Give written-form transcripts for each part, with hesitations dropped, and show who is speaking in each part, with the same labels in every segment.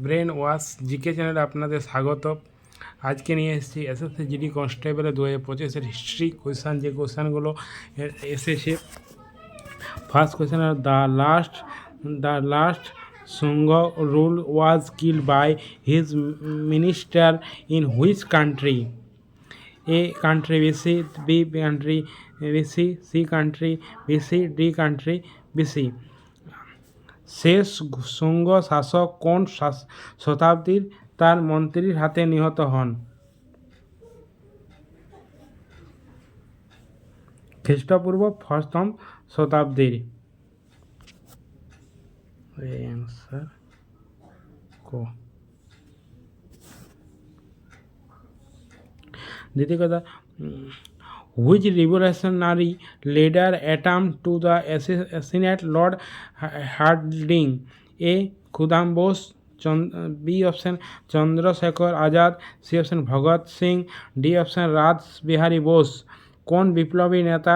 Speaker 1: Brain wash GK চ্যানেলে আপনাদের স্বাগত। আজকে নিয়ে এসেছি এসএসসি জিডি কনস্টেবলের 2025-এর হিস্ট্রি কোয়েশ্চান, যে কোয়েশ্চানগুলো এসেছে। First question, the last Sungha rule was killed by his minister in which country? A country BC, B country BC, C country BC, D country BC. শেষ শুঙ্গ শাসক কোন শতাব্দীর তার মন্ত্রীর হাতে নিহত হন? খ্রিস্টপূর্ব অষ্টম শতাব্দীর। অ্যান্সার কো। দ্বিতীয় কথা, which revolutionary leader attempted to the assassinate Lord Harding? A. Khudam Bose, B option Chandrasekhar Azad, C option Bhagat Singh, D option Raj Bihari Bose. কোন বিপ্লবী নেতা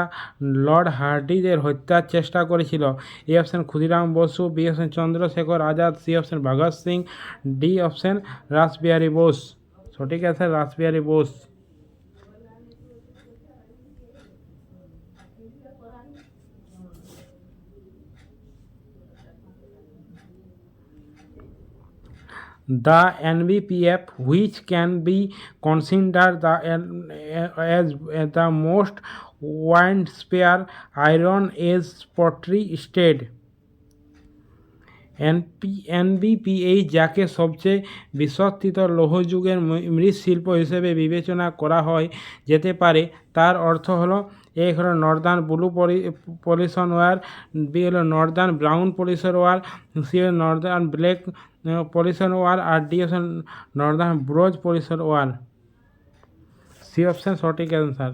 Speaker 1: লর্ড হার্ডিজের হত্যার চেষ্টা করেছিল? A option Khudiram Basu, B option Chandrashekhar Azad, C option Bhagat Singh, D option Rashbehari Bose. সঠিক আছে Rashbehari Bose. The NBPF, which can be considered as the most widespread Iron Age pottery state. NBPH যাকে সবচেয়ে বিস্তৃত লৌহযুগের মৃৎশিল্প হিসেবে বিবেচনা করা হয় যেতে পারে, তার অর্থ হলো এ হলো northern blue polished ware, B হলো northern brown polished ware, C হলো নর্দার্ন ব্ল্যাক পলিশন ওয়ার, আর D option northern bronze polished ware. C option সঠিক answer.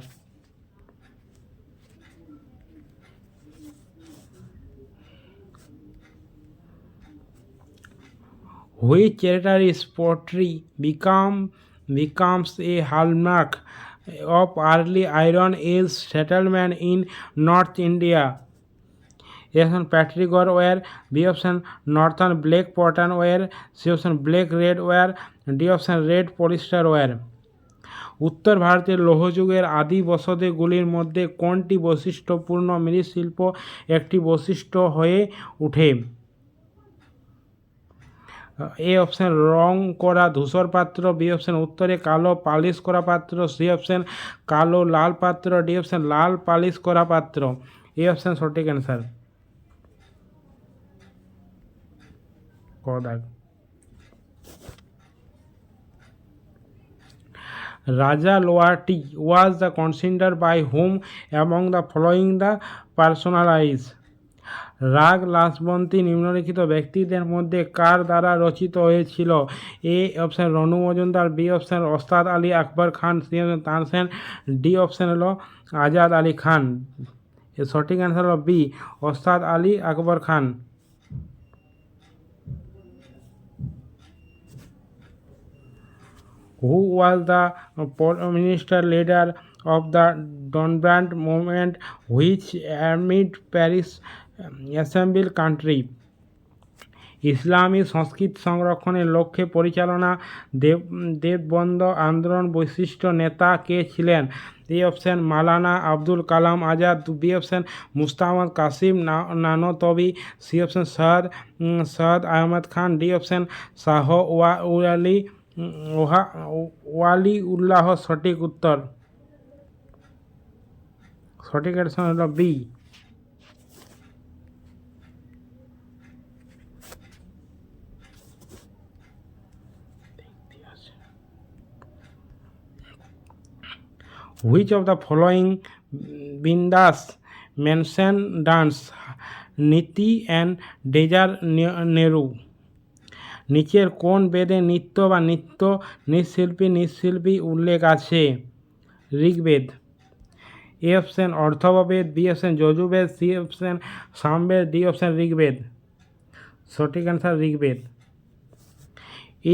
Speaker 1: Which territory's pottery becomes a hallmark of early Iron Age settlement in North India? A option Patrigor ware, B option Northern Black Cotton ware, C option Black Red ware, D option Red Polyester ware. উত্তর ভারতের লৌহযুগের আদি বসতিগুলির মধ্যে কোনটি বৈশিষ্ট্যপূর্ণ মৃৎশিল্প একটি বৈশিষ্ট্য হয়ে ওঠে? এ অপশান রং করা ধূসর পাত্র, বি অপশান উত্তরে কালো পালিশ করা পাত্র, সি অপশান কালো লাল পাত্র, ডি অপশান লাল পালিশ করা পাত্র। এই অপশান সঠিক answer. কদাগ। Raja Loati was the considered by whom among the following the personalized? রাগ লাসবন্তী নিম্নলিখিত ব্যক্তিদের মধ্যে কার দ্বারা রচিত হয়েছিল? A option Ronu Majumdar, B option Ustad Ali Akbar Khan, C option Tansen, D option হলো আজাদ আলী খান। এর সঠিক অ্যান্সার হলো বি ওস্তাদ আলী আকবর খান। Who was the minister leader of the Donbrandt movement which amid Paris assembled country? ইসলামী সংস্কৃত সংরক্ষণের লক্ষ্যে পরিচালনা দেববন্ধ আন্দোলন বৈশিষ্ট্য নেতা কে ছিলেন? A option Maulana Abdul Kalam Azad, B option Mustafa Qasim Nanautvi, C option Syed Ahmad Khan, D option Shah Wali Ullah. সঠিক উত্তর। সঠিক অ্যান্সার হলো B. Which of the following Bindas mention dance Niti and Dejar Nehru? নিচের কোন বেদে নৃত্য বা নৃশিল্পী উল্লেখ আছে? Rigveda. A option Atharvaveda, B option Yajurveda, C option Samaveda, D option Rigveda. সঠিক answer Rigveda.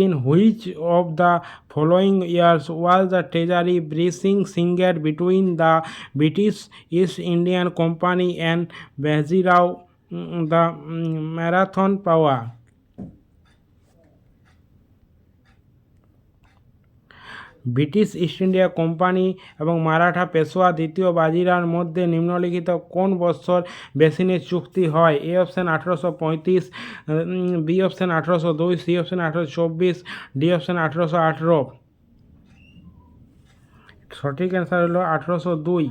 Speaker 1: In which of the following years was the treasury breaching signed between the British East India Company and Bajirao the marathon পাওয়া। ব্রিটিশ ইস্ট ইন্ডিয়া কোম্পানি এবং মারাঠা পেশোয়া দ্বিতীয় বাজিরাওর মধ্যে নিম্নলিখিত কোন বৎসর বেসিনের চুক্তি হয়? A option 1835, B option 1802, C option 1824, D option 1818। সঠিক অ্যান্সার হলো 1802।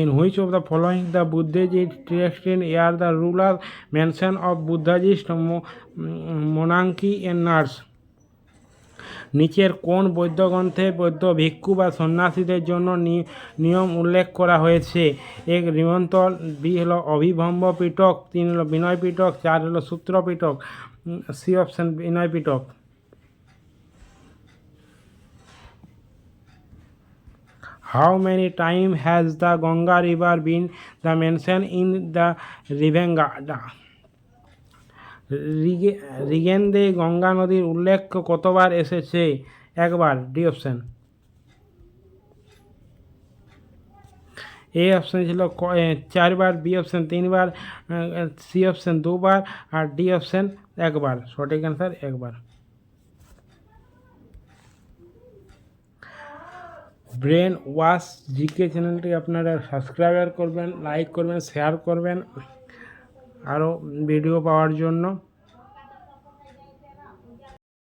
Speaker 1: In which of the following the Buddhist text are the ruler mention of Buddhist monarchy and nurse? নিচের কোন বৌদ্ধ গ্রন্থে বৌদ্ধ ভিক্ষু বা সন্ন্যাসীদের জন্য নিয়ম উল্লেখ করা হয়েছে? এক নিমন্ত্রণ, বি হলো অভিভম্ব পিটক, 3 হলো বিনয় পিটক, 4 হলো Sutta Pitaka, C option Vinaya Pitaka. How many times has the Ganga river been the mention in the Rivengada? ঋগ্বেদে গঙ্গা নদীর উল্লেখ কতবার এসেছে? একবার, ডি অপশন। এ অপশন ছিল 4বার, বি অপশন 3বার, সি অপশন 2বার, আর ডি অপশন 1বার। সঠিক অ্যান্সার 1বার। ব্রেন ওয়াশ জিকে চ্যানেলটি আপনারা সাবস্ক্রাইব করবেন, লাইক করবেন, শেয়ার করবেন আরও ভিডিও পাওয়ার জন্য।